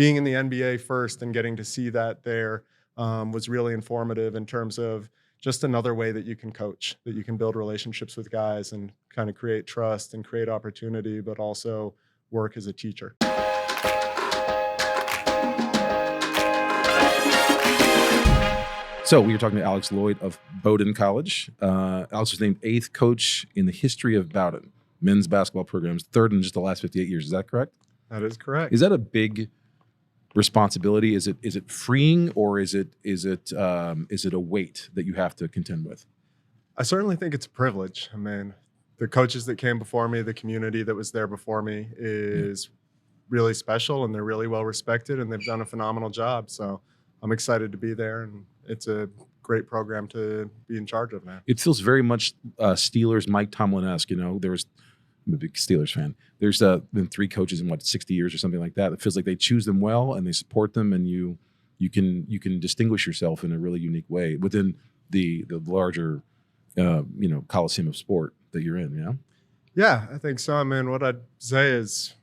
being in the NBA first and getting to see that there was really informative in terms of just another way that you can coach, that you can build relationships with guys and kind of create trust and create opportunity, but also work as a teacher. So we were talking to Alex Lloyd of Bowdoin College. Alex was named 8th coach in the history of Bowdoin men's basketball programs, 3rd in just the last 58 years. Is that correct? That is correct. Is that a big responsibility? Is it freeing, or is it a weight that you have to contend with? I certainly think it's a privilege. I mean, the coaches that came before me, the community that was there before me is really special, and they're really well respected, and they've done a phenomenal job. So I'm excited to be there, and it's a great program to be in charge of now. It feels very much Steelers, Mike Tomlin-esque. I'm a big Steelers fan. There's been 3 coaches in 60 years or something like that. It feels like they choose them well and they support them, and you can distinguish yourself in a really unique way within the larger coliseum of sport that you're in. Yeah, I think so. I mean, what I'd say is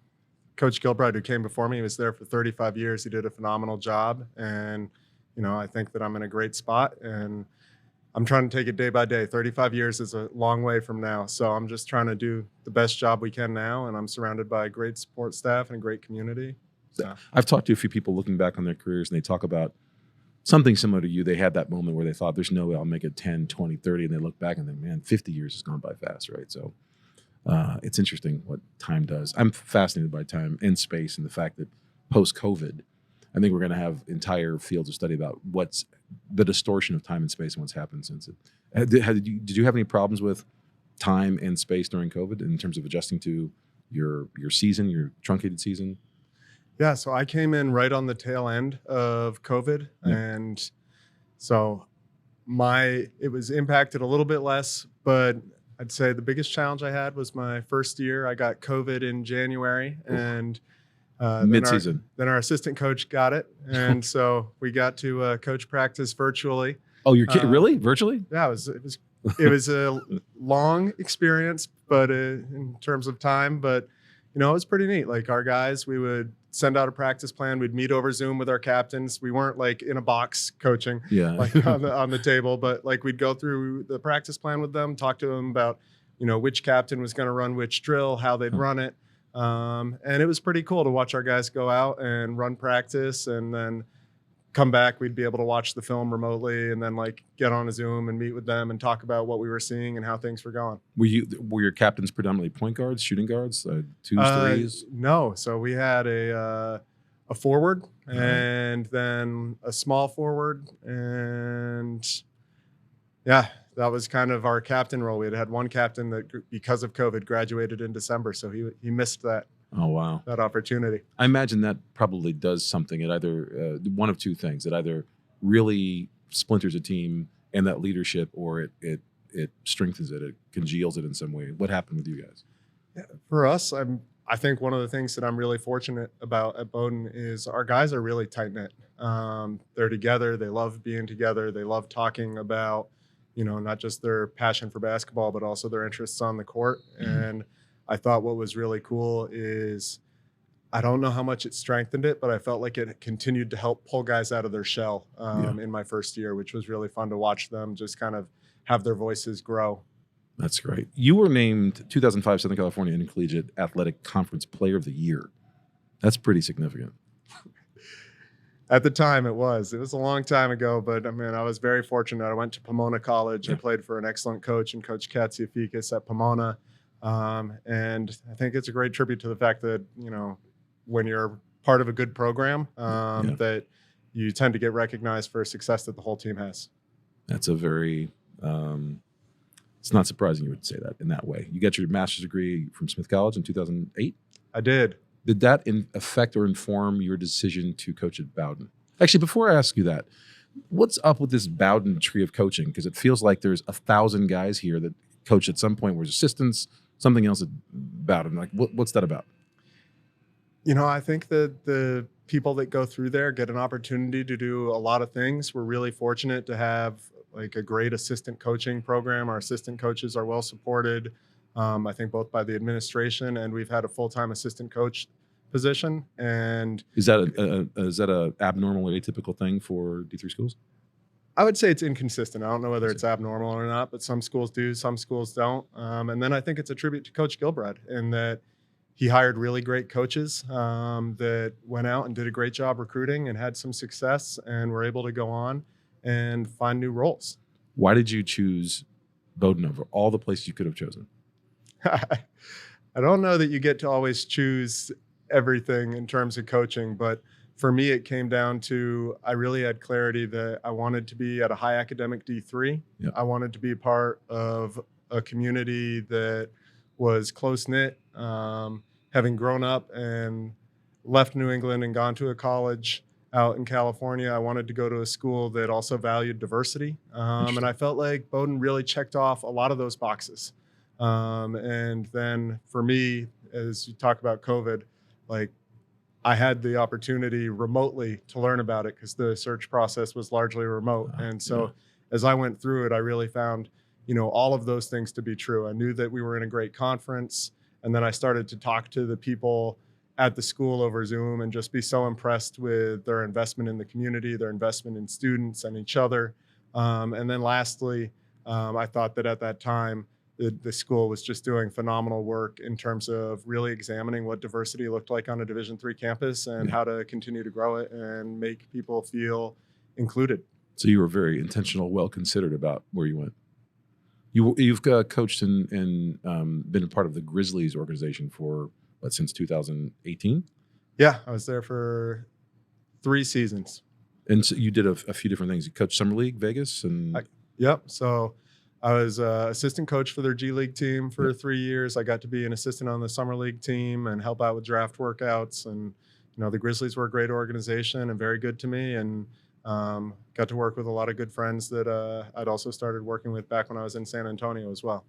Coach Gilbride, who came before me, he was there for 35 years. He did a phenomenal job, and I think that I'm in a great spot, and I'm trying to take it day by day. 35 years is a long way from now. So I'm just trying to do the best job we can now. And I'm surrounded by a great support staff and a great community. So. I've talked to a few people looking back on their careers, and they talk about something similar to you. They had that moment where they thought, there's no way I'll make it 10, 20, 30. And they look back and think, man, 50 years has gone by fast, right? So it's interesting what time does. I'm fascinated by time and space, and the fact that post-COVID, I think we're going to have entire fields of study about what's the distortion of time and space and what's happened since it. Did you have any problems with time and space during COVID in terms of adjusting to your season, your truncated season? Yeah, so I came in right on the tail end of COVID, and so it was impacted a little bit less, but I'd say the biggest challenge I had was my first year. I got COVID in January, and mid-season. Then our assistant coach got it, and so we got to coach practice virtually. Oh, you're kidding? Really? Virtually? Yeah, it was a long experience, but in terms of time, but it was pretty neat. Like, our guys, we would send out a practice plan. We'd meet over Zoom with our captains. We weren't like in a box coaching, like on the table, but like we'd go through the practice plan with them, talk to them about which captain was going to run which drill, how they'd run it. And it was pretty cool to watch our guys go out and run practice, and then come back. We'd be able to watch the film remotely, and then like get on a Zoom and meet with them and talk about what we were seeing and how things were going. Were your captains predominantly point guards, shooting guards, twos, threes? No. So we had a forward, and then a small forward, and that was kind of our captain role. We had one captain that, because of COVID, graduated in December, so he missed that. Oh, wow. That opportunity. I imagine that probably does something. It either one of two things. It either really splinters a team and that leadership, or it strengthens it. It congeals it in some way. What happened with you guys? Yeah, for us, I think one of the things that I'm really fortunate about at Bowdoin is our guys are really tight-knit. They're together. They love being together. They love talking about, not just their passion for basketball, but also their interests on the court. Mm-hmm. And I thought what was really cool is, I don't know how much it strengthened it, but I felt like it continued to help pull guys out of their shell in my first year, which was really fun to watch them just kind of have their voices grow. That's great. You were named 2005 Southern California Intercollegiate Athletic Conference Player of the Year. That's pretty significant. At the time, it was. It was a long time ago, but I mean, I was very fortunate. I went to Pomona College. Yeah. I played for an excellent coach, and Coach Katsiafikis at Pomona. And I think it's a great tribute to the fact that, when you're part of a good program, that you tend to get recognized for success that the whole team has. That's a very, it's not surprising you would say that in that way. You got your master's degree from Smith College in 2008? I did. Did that affect or inform your decision to coach at Bowdoin? Actually, before I ask you that, what's up with this Bowdoin tree of coaching? Because it feels like there's 1,000 guys here that coach at some point were assistants, something else at Bowdoin. Like, what's that about? I think that the people that go through there get an opportunity to do a lot of things. We're really fortunate to have like a great assistant coaching program. Our assistant coaches are well supported, I think both by the administration, and we've had a full-time assistant coach position. And Is that a abnormal or atypical thing for D3 schools? I would say it's inconsistent. I don't know whether it's abnormal or not, but some schools do, some schools don't. And then I think it's a tribute to Coach Gilbride in that he hired really great coaches that went out and did a great job recruiting and had some success and were able to go on and find new roles. Why did you choose Bowdoin over all the places you could have chosen? I don't know that you get to always choose everything in terms of coaching, but for me, it came down to I really had clarity that I wanted to be at a high academic D3. Yeah. I wanted to be part of a community that was close-knit. Having grown up and left New England and gone to a college out in California, I wanted to go to a school that also valued diversity. And I felt like Bowdoin really checked off a lot of those boxes. And then for me, as you talk about COVID, like I had the opportunity remotely to learn about it because the search process was largely remote. And so as I went through it, I really found, all of those things to be true. I knew that we were in a great conference. And then I started to talk to the people at the school over Zoom and just be so impressed with their investment in the community, their investment in students and each other. And then lastly, I thought that at that time, the school was just doing phenomenal work in terms of really examining what diversity looked like on a Division III campus and how to continue to grow it and make people feel included. So you were very intentional, well considered about where you went. You've coached and been a part of the Grizzlies organization for since 2018. Yeah, I was there for 3 seasons. And so you did a few different things. You coached Summer League, Vegas, and yep. So I was assistant coach for their G League team for 3 years. I got to be an assistant on the Summer League team and help out with draft workouts. And the Grizzlies were a great organization and very good to me. And got to work with a lot of good friends that I'd also started working with back when I was in San Antonio as well.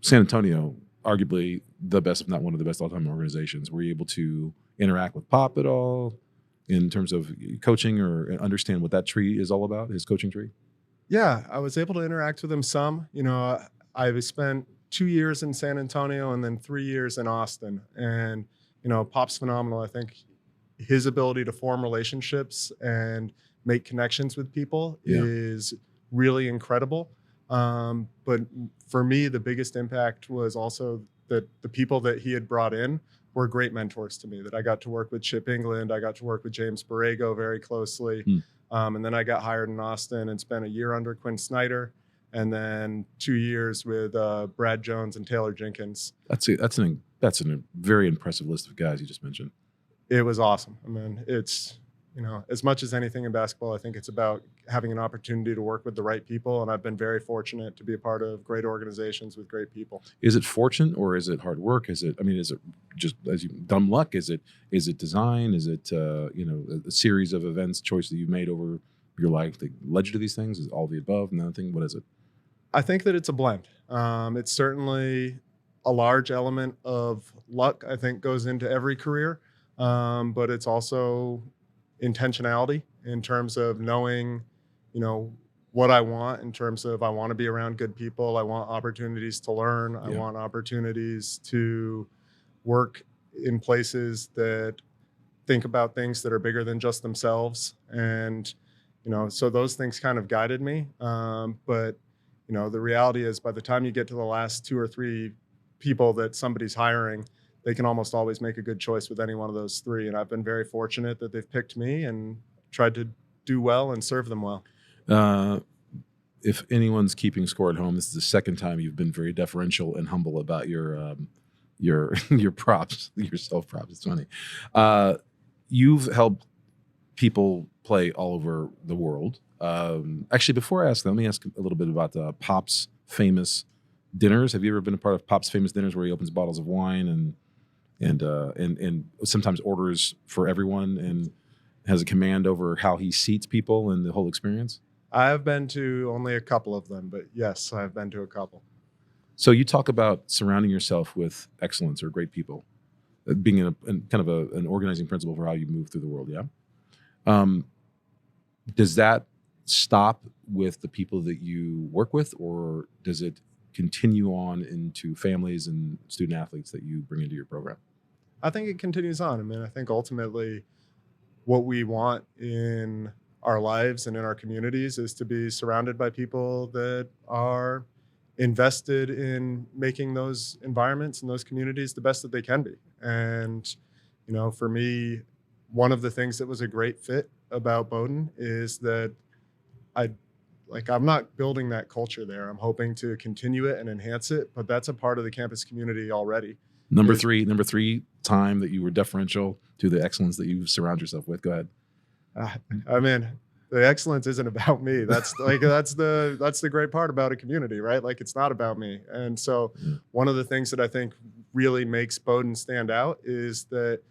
San Antonio, arguably the best, if not one of the best all-time organizations. Were you able to interact with Pop at all in terms of coaching or understand what that tree is all about, his coaching tree? Yeah, I was able to interact with him some. I spent 2 years in San Antonio and then 3 years in Austin. And, Pop's phenomenal. I think his ability to form relationships and make connections with people is really incredible. But for me, the biggest impact was also that the people that he had brought in were great mentors to me, that I got to work with Chip England. I got to work with James Borrego very closely. And then I got hired in Austin and spent a year under Quinn Snyder and then 2 years with Brad Jones and Taylor Jenkins. That's a very impressive list of guys you just mentioned. It was awesome. I mean, it's, as much as anything in basketball, I think it's about having an opportunity to work with the right people. And I've been very fortunate to be a part of great organizations with great people. Is it fortune or is it hard work? Is it just dumb luck? Is it design? Is it, a series of events, choices that you've made over your life that led you to these things? Is it all the above? Another thing? What is it? I think that it's a blend. It's certainly a large element of luck, I think, goes into every career. But it's also intentionality in terms of knowing, what I want in terms of I want to be around good people. I want opportunities to learn. I want opportunities to work in places that think about things that are bigger than just themselves. And, so those things kind of guided me. But, the reality is by the time you get to the last 2 or 3 people that somebody's hiring, they can almost always make a good choice with any one of those 3. And I've been very fortunate that they've picked me and tried to do well and serve them well. If anyone's keeping score at home, this is the second time you've been very deferential and humble about your props, your self props. It's funny. You've helped people play all over the world. Actually, before I ask that, let me ask a little bit about Pop's famous dinners. Have you ever been a part of Pop's famous dinners where he opens bottles of wine and sometimes orders for everyone and has a command over how he seats people and the whole experience? I've been to only a couple of them, but yes, I've been to a couple. So you talk about surrounding yourself with excellence or great people, being an organizing principle for how you move through the world. Yeah. Does that stop with the people that you work with, or does it continue on into families and student athletes that you bring into your program? I think it continues on. I mean, I think ultimately what we want in our lives and in our communities is to be surrounded by people that are invested in making those environments and those communities the best that they can be. And, for me, one of the things that was a great fit about Bowdoin is that I I'm not building that culture there. I'm hoping to continue it and enhance it, but that's a part of the campus community already. Is Number three time that you were deferential to the excellence that you surround yourself with. Go ahead. I mean, the excellence isn't about me. That's the great part about a community, right? Like it's not about me. And so one of the things that I think really makes Bowdoin stand out is that,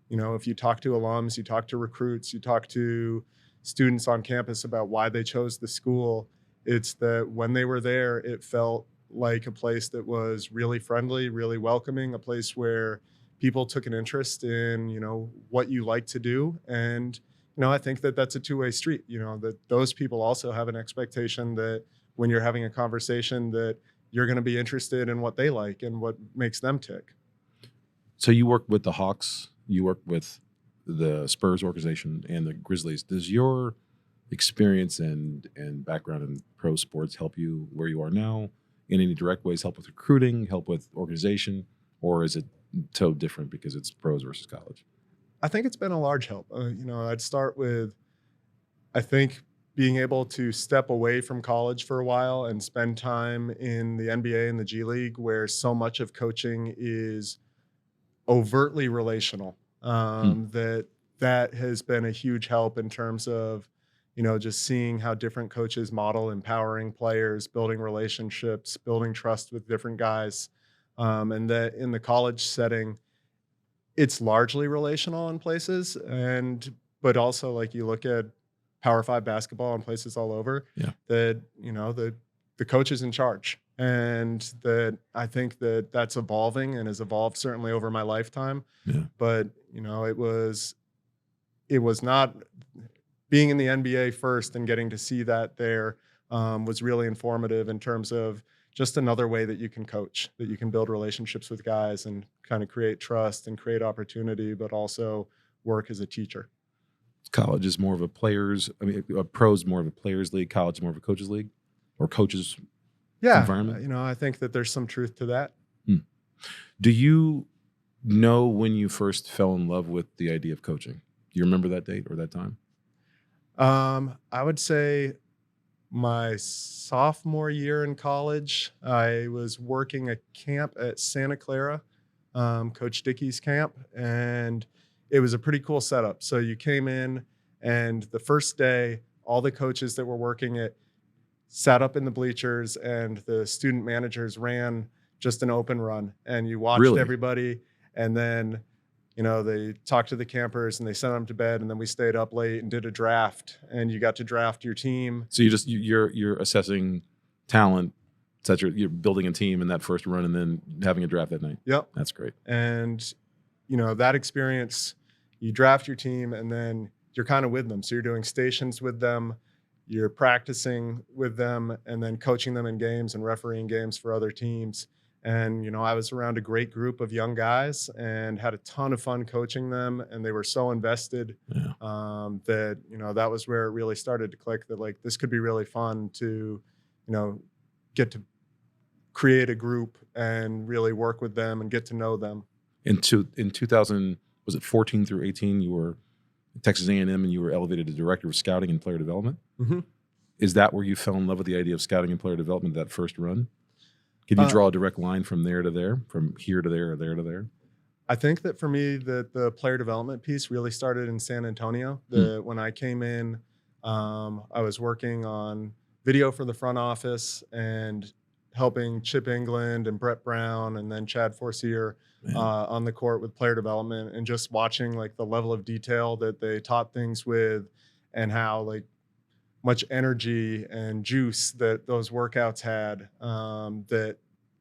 if you talk to alums, you talk to recruits, you talk to students on campus about why they chose the school, it's that when they were there, it felt like a place that was really friendly, really welcoming, a place where people took an interest in, what you like to do. And, I think that that's a two-way street, that those people also have an expectation that when you're having a conversation that you're going to be interested in what they like and what makes them tick. So you work with the Hawks, you work with the Spurs organization and the Grizzlies. Does your experience and background in pro sports help you where you are now in any direct ways? Help with recruiting, help with organization, or is it so different because it's pros versus college? I think it's been a large help. I'd start with, I think, being able to step away from college for a while and spend time in the NBA and the G League, where so much of coaching is overtly relational. That has been a huge help in terms of, just seeing how different coaches model empowering players, building relationships, building trust with different guys. And that in the college setting, it's largely relational in places, but also like you look at Power 5 basketball in places all over, Yeah. that the coach is in charge, and that I think that that's evolving and has evolved certainly over my lifetime. Yeah. But it was not being in the NBA first and getting to see that there was really informative in terms of just another way that you can coach, that you can build relationships with guys and kind of create trust and create opportunity, but also work as a teacher. College is more of a players. I mean, pros more of a players league. College more of a coaches league, or coaches environment. I think that there's some truth to that. Do you know when you first fell in love with the idea of coaching? Do you remember that date or that time? I would say my sophomore year in college, I was working a camp at Santa Clara, Coach Dickey's camp, and it was a pretty cool setup. So you came in, and the first day, all the coaches that were working it sat up in the bleachers, and the student managers ran just an open run, and you watched Really? everybody, and then they talked to the campers and they sent them to bed, and then we stayed up late and did a draft, and you got to draft your team. So you're assessing talent, etc. You're building a team in that first run, and then having a draft that night. Yep. That's great. And that experience, you draft your team, and then you're kind of with them. So you're doing stations with them, you're practicing with them, and then coaching them in games and refereeing games for other teams. And, I was around a great group of young guys and had a ton of fun coaching them. And they were so invested that, that was where it really started to click, that like, this could be really fun to, get to create a group and really work with them and get to know them. In 2000, was it 14 through 18, you were at Texas A&M and you were elevated to director of scouting and player development. Mm-hmm. Is that where you fell in love with the idea of scouting and player development, that first run? Can you draw a direct line from there to there, from here to there, or there to there? I think that for me, the player development piece really started in San Antonio. When I came in, I was working on video for the front office and helping Chip England and Brett Brown and then Chad Forcier on the court with player development, and just watching like the level of detail that they taught things with, and how like much energy and juice that those workouts had,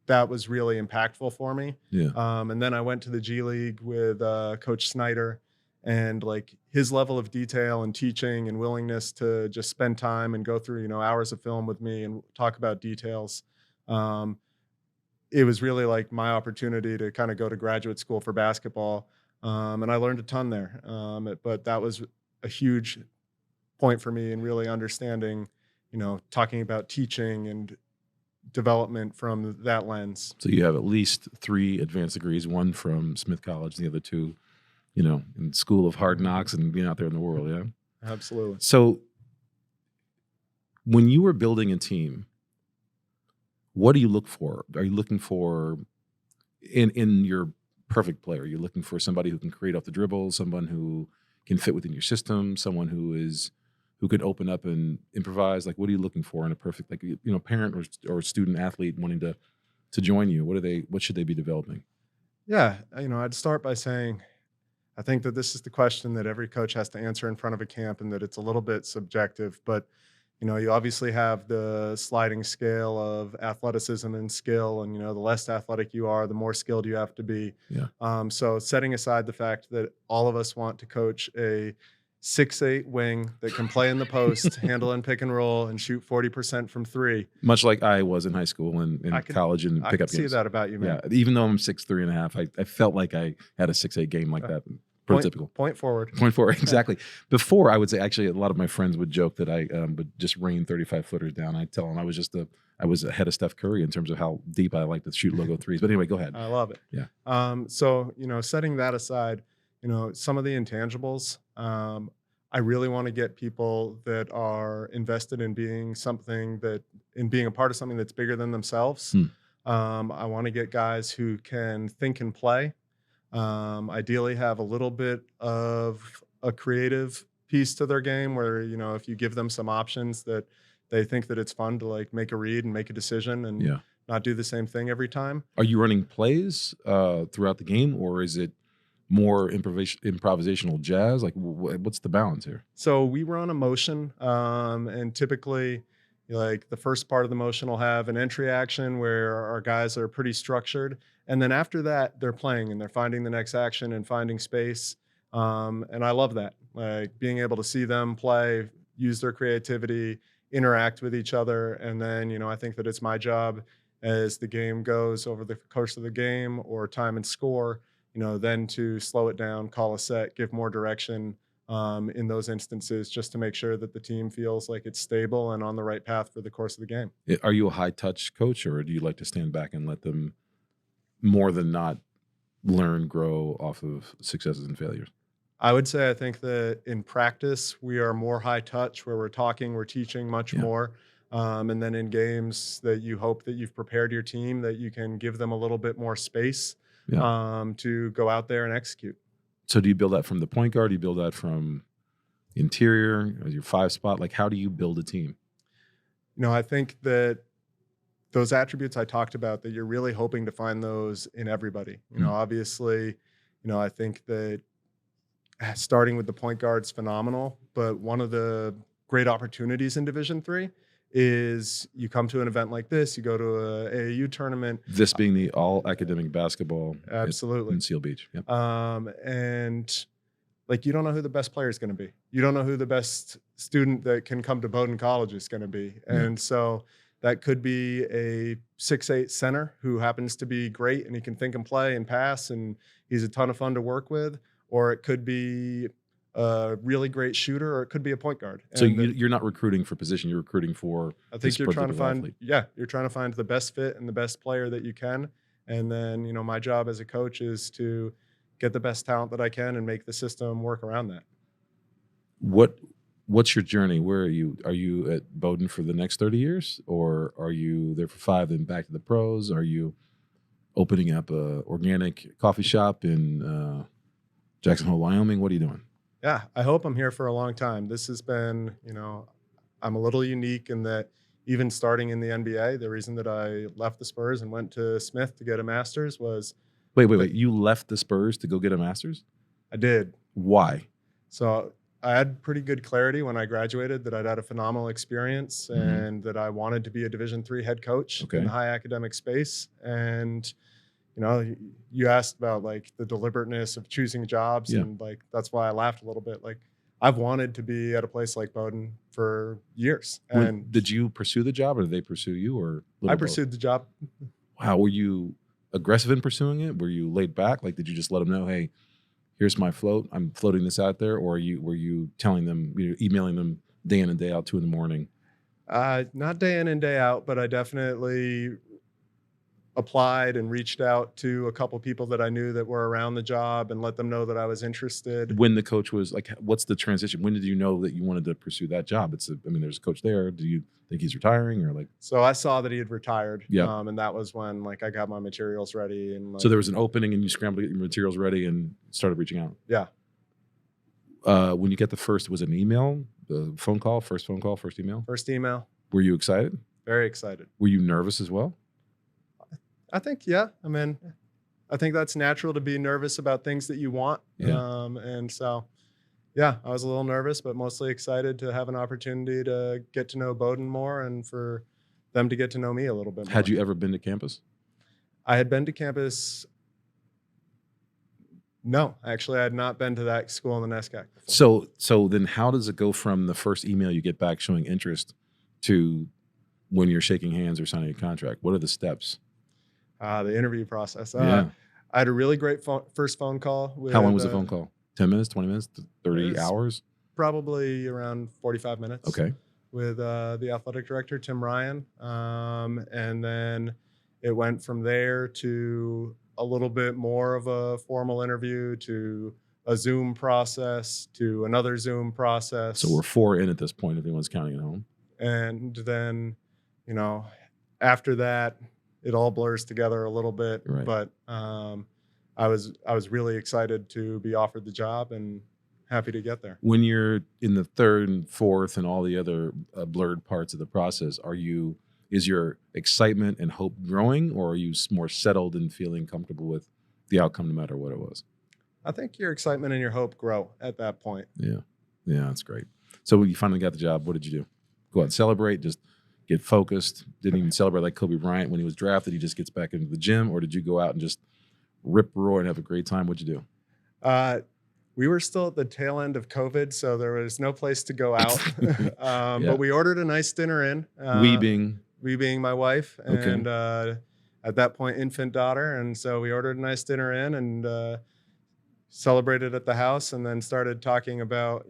that was really impactful for me. Yeah. And then I went to the G League with Coach Snyder, and like his level of detail and teaching and willingness to just spend time and go through, hours of film with me and talk about details. it was really like my opportunity to kind of go to graduate school for basketball. And I learned a ton there. But that was a huge point for me in really understanding, talking about teaching and development from that lens. So you have at least 3 advanced degrees, one from Smith College, the other 2, in School of Hard Knocks and being out there in the world. Yeah. Absolutely. So when you were building a team, what do you look for? Are you looking for in your perfect player? Are you looking for somebody who can create off the dribble, someone who can fit within your system, someone who could open up and improvise? Like, what are you looking for in a perfect, like, parent or student athlete wanting to join you? What should they be developing? Yeah. I'd start by saying, I think that this is the question that every coach has to answer in front of a camp, and that it's a little bit subjective, but you obviously have the sliding scale of athleticism and skill, and the less athletic you are, the more skilled you have to be. Yeah. So setting aside the fact that all of us want to coach a 6'8" wing that can play in the post, handle and pick and roll, and shoot 40% from 3. Much like I was in high school and in college and I pickup can games. see that about you, man. Yeah, even though I'm 6'3" and a half, I felt like I had a 6'8" game like that. Prototypical. Point forward. Point forward, exactly. Before, I would say, actually, a lot of my friends would joke that I would just rain 35-footers down. I'd tell them I was ahead of Steph Curry in terms of how deep I like to shoot logo threes. But anyway, go ahead. I love it. Yeah. So, setting that aside, some of the intangibles, I really want to get people that are invested in being a part of something that's bigger than themselves. I want to get guys who can think and play. Ideally have a little bit of a creative piece to their game where, if you give them some options, that they think that it's fun to like make a read and make a decision and not do the same thing every time. Are you running plays throughout the game, or is it more improvisational jazz? Like, what's the balance here? So we run a motion, and typically, like, the first part of the motion will have an entry action where our guys are pretty structured. And then after that, they're playing and they're finding the next action and finding space. And I love that, like being able to see them play, use their creativity, interact with each other. And then, I think that it's my job as the game goes over the course of the game or time and score, then to slow it down, call a set, give more direction in those instances, just to make sure that the team feels like it's stable and on the right path for the course of the game. Are you a high touch coach, or do you like to stand back and let them more than not learn, grow off of successes and failures? I would say, I think that in practice, we are more high touch, where we're talking, we're teaching much more. And then in games that you hope that you've prepared your team, that you can give them a little bit more space to go out there and execute. So do you build that from the point guard? Do you build that from interior, or your 5 spot? Like, how do you build a team? I think that those attributes I talked about, that you're really hoping to find those in everybody. Obviously, I think that starting with the point guard's phenomenal, but one of the great opportunities in Division III is you come to an event like this, you go to a AAU tournament. This being the all academic basketball Absolutely. in Seal Beach. Yep. And like, you don't know who the best player is going to be. You don't know who the best student that can come to Bowdoin College is going to be. And so that could be a 6'8" center who happens to be great and he can think and play and pass and he's a ton of fun to work with. Or it could be a really great shooter, or it could be a point guard. So you're not recruiting for position, you're recruiting for I think you're trying to find you're trying to find the best fit and the best player that you can. And then, my job as a coach is to get the best talent that I can and make the system work around that. What's your journey? Where are you? Are you at Bowdoin for the next 30 years, or are you there for 5 then back to the pros? Are you opening up a organic coffee shop in Jackson Hole, Wyoming? What are you doing? Yeah, I hope I'm here for a long time. This has been, I'm a little unique in that even starting in the NBA, the reason that I left the Spurs and went to Smith to get a master's was... Wait. You left the Spurs to go get a master's? I did. Why? So I had pretty good clarity when I graduated that I'd had a phenomenal experience and that I wanted to be a Division III head coach in the high academic space. And you asked about like the deliberateness of choosing jobs, and like that's why I laughed a little bit. Like, I've wanted to be at a place like Bowdoin for years. And did you pursue the job, or did they pursue you, or I pursued the job? Wow. Were you aggressive in pursuing it? Were you laid back? Like, did you just let them know, hey, here's my float, I'm floating this out there? Or were you telling them, emailing them day in and day out, 2 a.m? Not day in and day out, but I definitely applied and reached out to a couple people that I knew that were around the job and let them know that I was interested. When the coach was like, what's the transition? When did you know that you wanted to pursue that job? There's a coach there. Do you think he's retiring or like? So I saw that he had retired. Yeah. And that was when like I got my materials ready. And like, So there was an opening and you scrambled to get your materials ready and started reaching out. Yeah. When you get the first, was it an email, phone call, first email? First email. Were you excited? Very excited. Were you nervous as well? I think, yeah. I mean, I think that's natural to be nervous about things that you want. Yeah. And so, yeah, I was a little nervous, but mostly excited to have an opportunity to get to know Bowdoin more and for them to get to know me a little bit more. Had you ever been to campus? I had been to campus. No, actually, I had not been to that school in the NESCAC before. So then how does it go from the first email you get back showing interest to when you're shaking hands or signing a contract? What are the steps? The interview process. Yeah. I had a really great first phone call. How long was the phone call? 10 minutes, 20 minutes, 30 was hours? Probably around 45 minutes. Okay. With the athletic director, Tim Ryan. And then it went from there to a little bit more of a formal interview to a Zoom process to another Zoom process. So we're 4 in at this point, if anyone's counting at home. And then, after that, it all blurs together a little bit. Right. But I was really excited to be offered the job and happy to get there. When you're in the third and fourth and all the other blurred parts of the process, is your excitement and hope growing, or are you more settled and feeling comfortable with the outcome no matter what it was? I think your excitement and your hope grow at that point. Yeah, that's great. So when you finally got the job, what did you do? Go out and celebrate? Just get focused? Didn't even celebrate like Kobe Bryant when he was drafted? He just gets back into the gym, or did you go out and just rip roar and have a great time? What'd you do? We were still at the tail end of COVID, so there was no place to go out. Yeah. But we ordered a nice dinner in. We being my wife and at that point infant daughter, and so we ordered a nice dinner in and celebrated at the house, and then started talking about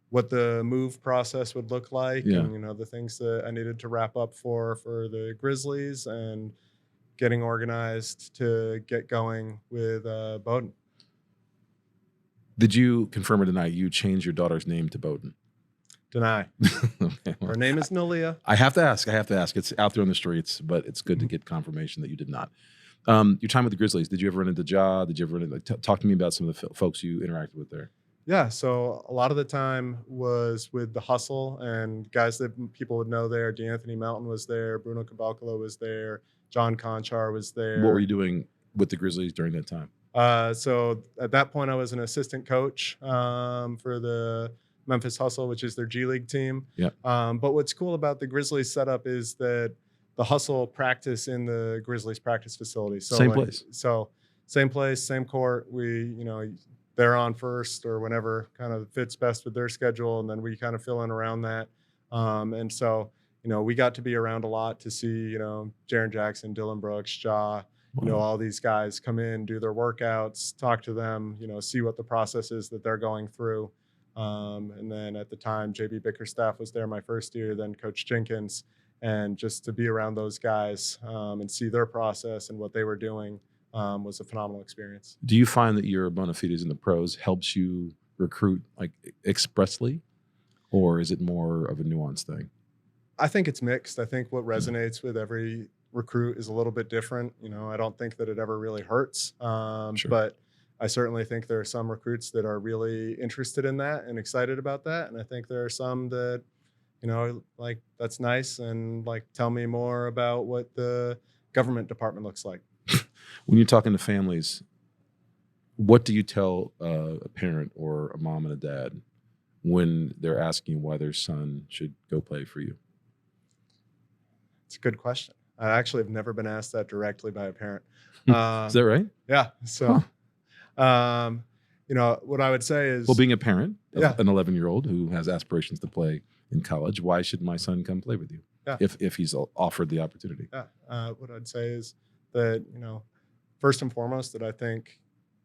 what the move process would look like, and the things that I needed to wrap up for the Grizzlies and getting organized to get going with Bowdoin. Did you confirm or deny you changed your daughter's name to Bowdoin? Deny. Okay, well, Her name is Nalia. I have to ask. It's out there on the streets, but it's good to get confirmation that you did not. Your time with the Grizzlies, did you ever run into Ja? Did you ever run into, talk to me about some of the folks you interacted with there? Yeah, so a lot of the time was with the hustle and guys that people would know there. DeAnthony Melton was there. Bruno Caboclo was there. John Conchar was there. What were you doing with the Grizzlies during that time? So at that point, I was an assistant coach for the Memphis Hustle, which is their G League team. Yeah. But what's cool about the Grizzlies setup is that the Hustle practice in the Grizzlies practice facility. So same place. So same place, same court. We, they're on first or whenever kind of fits best with their schedule, and then we kind of fill in around that. And so, we got to be around a lot to see, Jaren Jackson, Dylan Brooks, Ja, all these guys come in, do their workouts, talk to them, see what the process is that they're going through. And then at the time, JB Bickerstaff was there my first year, then Coach Jenkins, and just to be around those guys and see their process and what they were doing was a phenomenal experience. Do you find that your bona fides in the pros helps you recruit like expressly, or is it more of a nuanced thing? I think it's mixed. I think what resonates with every recruit is a little bit different. I don't think that it ever really hurts, Sure. But I certainly think there are some recruits that are really interested in that and excited about that. And I think there are some that, like, that's nice. And like, tell me more about what the government department looks like. When you're talking to families, what do you tell a parent or a mom and a dad when they're asking why their son should go play for you? It's a good question. I actually have never been asked that directly by a parent. Is that right? Yeah. So, what I would say is, well, being a parent of an 11-year-old who has aspirations to play in college, why should my son come play with you? Yeah. If he's offered the opportunity? Yeah. What I'd say is that, first and foremost, that I think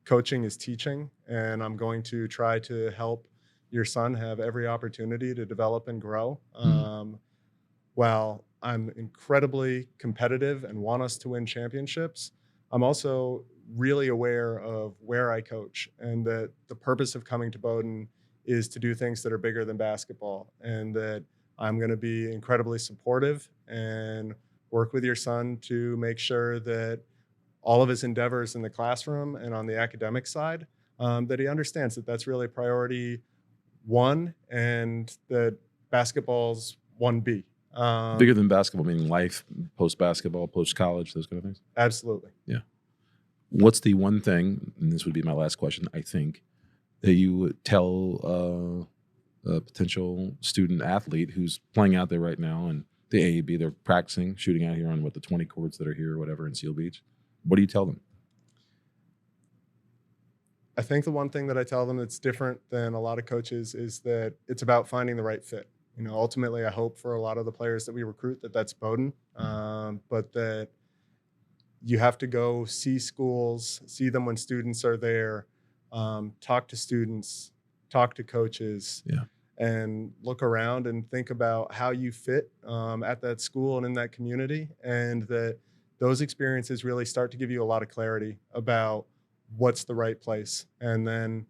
coaching is teaching, and I'm going to try to help your son have every opportunity to develop and grow. While I'm incredibly competitive and want us to win championships, I'm also really aware of where I coach, and that the purpose of coming to Bowdoin is to do things that are bigger than basketball, and that I'm going to be incredibly supportive and work with your son to make sure that all of his endeavors in the classroom and on the academic side, that he understands that that's really priority one, and that basketball's 1B. Bigger than basketball, meaning life, post-basketball, post-college, those kind of things? Absolutely. Yeah. What's the one thing, and this would be my last question, I think, that you would tell a potential student athlete who's playing out there right now and the AAB, they're practicing, shooting out here on the 20 courts that are here or whatever in Seal Beach? What do you tell them? I think the one thing that I tell them that's different than a lot of coaches is that it's about finding the right fit. Ultimately, I hope for a lot of the players that we recruit that that's Bowdoin, but that you have to go see schools, see them when students are there, talk to students, talk to coaches, and look around and think about how you fit at that school and in that community, and that those experiences really start to give you a lot of clarity about what's the right place. And then,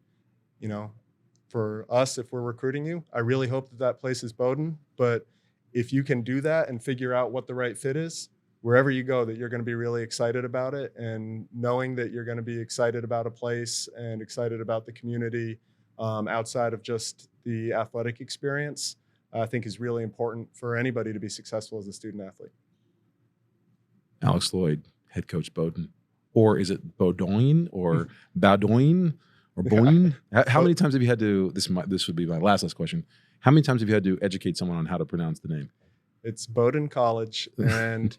for us, if we're recruiting you, I really hope that that place is Bowdoin. But if you can do that and figure out what the right fit is, wherever you go, that you're going to be really excited about it, and knowing that you're going to be excited about a place and excited about the community outside of just the athletic experience, I think is really important for anybody to be successful as a student athlete. Alex Lloyd, head coach Bowdoin. Or is it Bowdoin or Bowdoin or Boyne? How many times have you had to, this would be my last question, how many times have you had to educate someone on how to pronounce the name? It's Bowdoin College, and,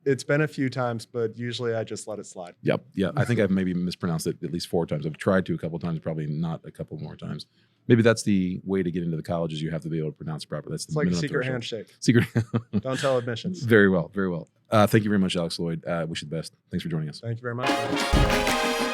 it's been a few times, but usually I just let it slide. Yep. Yeah. I think I've maybe mispronounced it at least 4 times. I've tried to a couple times, probably not a couple more times. Maybe that's the way to get into the colleges. You have to be able to pronounce it properly. That's it's like a secret handshake. Secret. Don't tell admissions. Very well. Very well. Thank you very much, Alex Lloyd. Wish you the best. Thanks for joining us. Thank you very much.